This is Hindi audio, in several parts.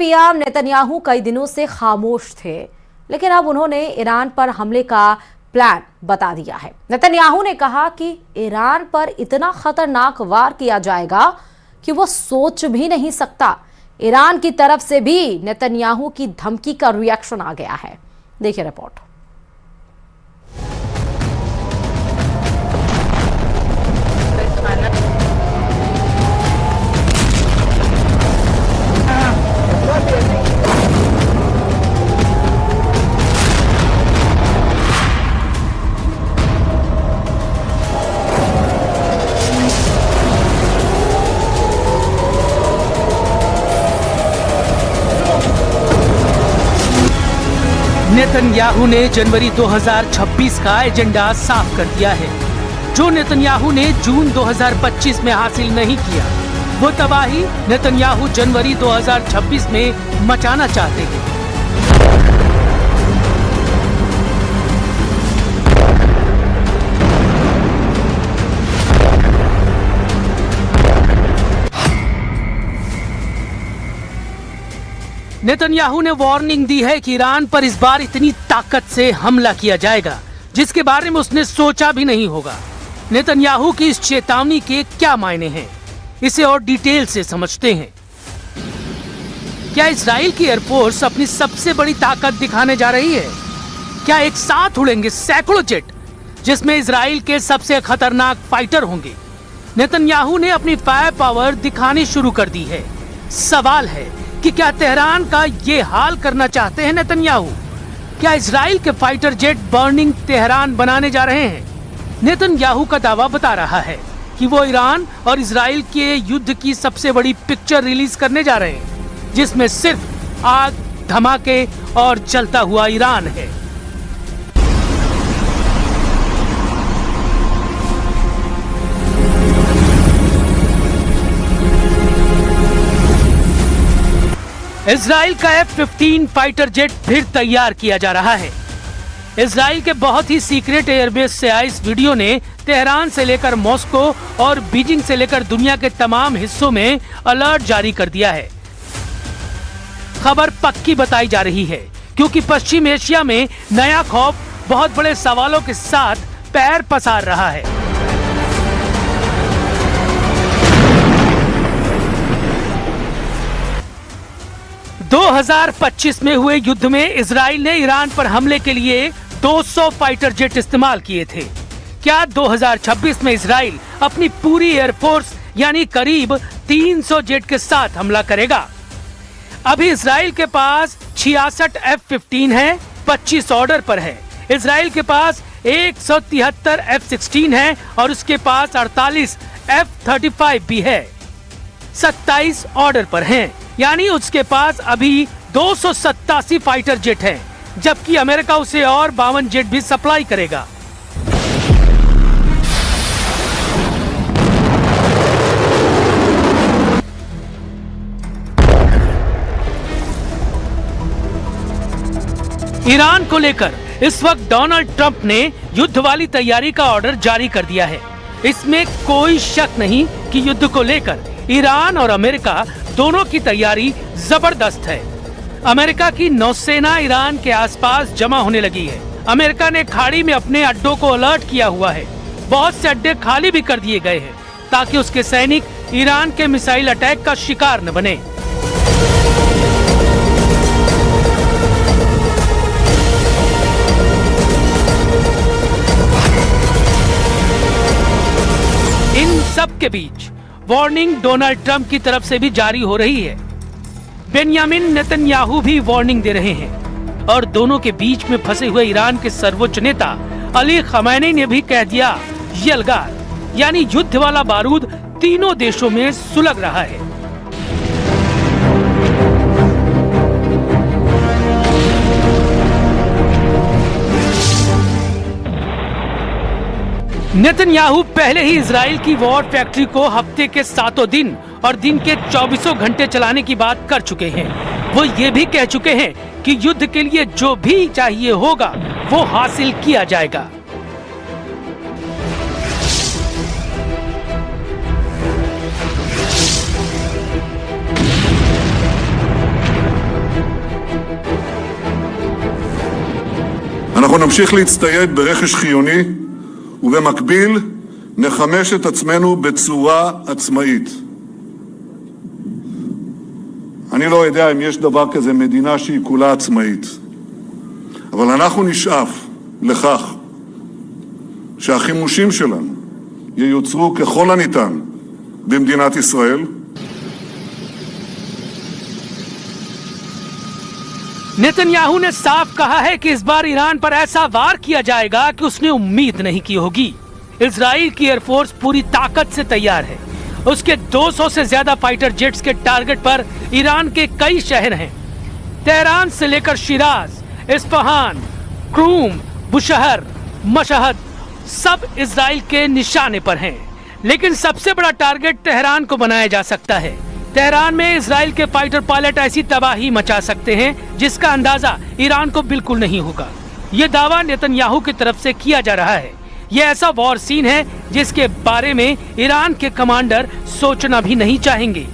पीएम नेतन्याहू कई दिनों से खामोश थे, लेकिन अब उन्होंने ईरान पर हमले का प्लान बता दिया है। नेतन्याहू ने कहा कि ईरान पर इतना खतरनाक वार किया जाएगा कि वो सोच भी नहीं सकता। ईरान की तरफ से भी नेतन्याहू की धमकी का रिएक्शन आ गया है। देखिए रिपोर्ट। नेतन्याहू ने जनवरी 2026 का एजेंडा साफ कर दिया है। जो नेतन्याहू ने जून 2025 में हासिल नहीं किया, वो तबाही नेतन्याहू जनवरी 2026 में मचाना चाहते हैं। नेतन्याहू ने वार्निंग दी है कि ईरान पर इस बार इतनी ताकत से हमला किया जाएगा जिसके बारे में उसने सोचा भी नहीं होगा। नेतन्याहू की इस चेतावनी के क्या मायने हैं, इसे और डिटेल से समझते हैं। क्या इजराइल की एयरफोर्स अपनी सबसे बड़ी ताकत दिखाने जा रही है? क्या एक साथ उड़ेंगे सैकड़ों जेट, जिसमें इजराइल के सबसे खतरनाक फाइटर होंगे? नेतन्याहू ने अपनी फायर पावर दिखानी शुरू कर दी है। सवाल है कि क्या तेहरान का ये हाल करना चाहते हैं नेतन्याहू? क्या इजराइल के फाइटर जेट बर्निंग तेहरान बनाने जा रहे हैं? नेतन्याहू का दावा बता रहा है कि वो ईरान और इजराइल के युद्ध की सबसे बड़ी पिक्चर रिलीज करने जा रहे हैं, जिसमें सिर्फ आग, धमाके और जलता हुआ ईरान है। इजराइल का F-15 फाइटर जेट फिर तैयार किया जा रहा है। इजराइल के बहुत ही सीक्रेट एयरबेस से आई इस वीडियो ने तेहरान से लेकर मॉस्को और बीजिंग से लेकर दुनिया के तमाम हिस्सों में अलर्ट जारी कर दिया है। खबर पक्की बताई जा रही है क्योंकि पश्चिम एशिया में नया खौफ बहुत बड़े सवालों के साथ पैर पसार रहा है। दो 2025 में हुए युद्ध में इजराइल ने ईरान पर हमले के लिए 200 फाइटर जेट इस्तेमाल किए थे। क्या 2026 में इजराइल अपनी पूरी एयरफोर्स यानी करीब 300 जेट के साथ हमला करेगा? अभी इजराइल के पास 66 F-15 है, 25 ऑर्डर पर है। इजराइल के पास 173 F-16 है और उसके पास 48 F-35 भी है। 27 ऑर्डर पर हैं, यानी उसके पास अभी 287 फाइटर जेट हैं, जबकि अमेरिका उसे और 52 जेट भी सप्लाई करेगा। ईरान को लेकर इस वक्त डोनाल्ड ट्रंप ने युद्ध वाली तैयारी का ऑर्डर जारी कर दिया है। इसमें कोई शक नहीं कि युद्ध को लेकर ईरान और अमेरिका दोनों की तैयारी जबरदस्त है। अमेरिका की नौसेना ईरान के आसपास जमा होने लगी है। अमेरिका ने खाड़ी में अपने अड्डों को अलर्ट किया हुआ है। बहुत से अड्डे खाली भी कर दिए गए हैं ताकि उसके सैनिक ईरान के मिसाइल अटैक का शिकार न बने। इन सब के बीच वार्निंग डोनाल्ड ट्रंप की तरफ से भी जारी हो रही है। बेंयामिन नेतन्याहू भी वार्निंग दे रहे हैं और दोनों के बीच में फंसे हुए ईरान के सर्वोच्च नेता अली खमैनी ने भी कह दिया यलगार, यानी युद्ध वाला बारूद तीनों देशों में सुलग रहा है। नेतन्याहू पहले ही इजराइल की वॉर फैक्ट्री को हफ्ते के 7 दिन और दिन के 24 घंटे चलाने की बात कर चुके हैं। वो ये भी कह चुके हैं कि युद्ध के लिए जो भी चाहिए होगा वो हासिल किया जाएगा। אנחנו נמשיך להצטייד ברכש חיוני, ובמקביל נחמש את עצמנו בצורה עצמאית. אני לא יודע אם יש דבר כזה מדינה שהיא כולה עצמאית, אבל אנחנו נשאף לכך שהחימושים שלנו ייוצרו ככל הניתן במדינת ישראל. नेतन्याहू ने साफ कहा है कि इस बार ईरान पर ऐसा वार किया जाएगा कि उसने उम्मीद नहीं की होगी। इजराइल की एयरफोर्स पूरी ताकत से तैयार है। उसके 200 से ज्यादा फाइटर जेट्स के टारगेट पर ईरान के कई शहर हैं। तेहरान से लेकर शिराज, इस्फहान, क्रूम, बुशहर, मशहद सब इजराइल के निशाने पर हैं। लेकिन सबसे बड़ा टारगेट तेहरान को बनाया जा सकता है। तेहरान में इजराइल के फाइटर पायलट ऐसी तबाही मचा सकते हैं जिसका अंदाजा ईरान को बिल्कुल नहीं होगा। ये दावा नेतन्याहू की तरफ से किया जा रहा है। ये ऐसा वॉर सीन है जिसके बारे में ईरान के कमांडर सोचना भी नहीं चाहेंगे।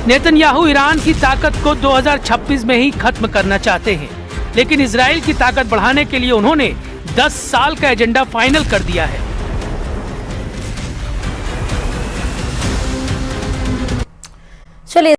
नेतन्याहू ईरान की ताकत को 2026 में ही खत्म करना चाहते हैं, लेकिन इजराइल की ताकत बढ़ाने के लिए उन्होंने 10 साल का एजेंडा फाइनल कर दिया है। चलिए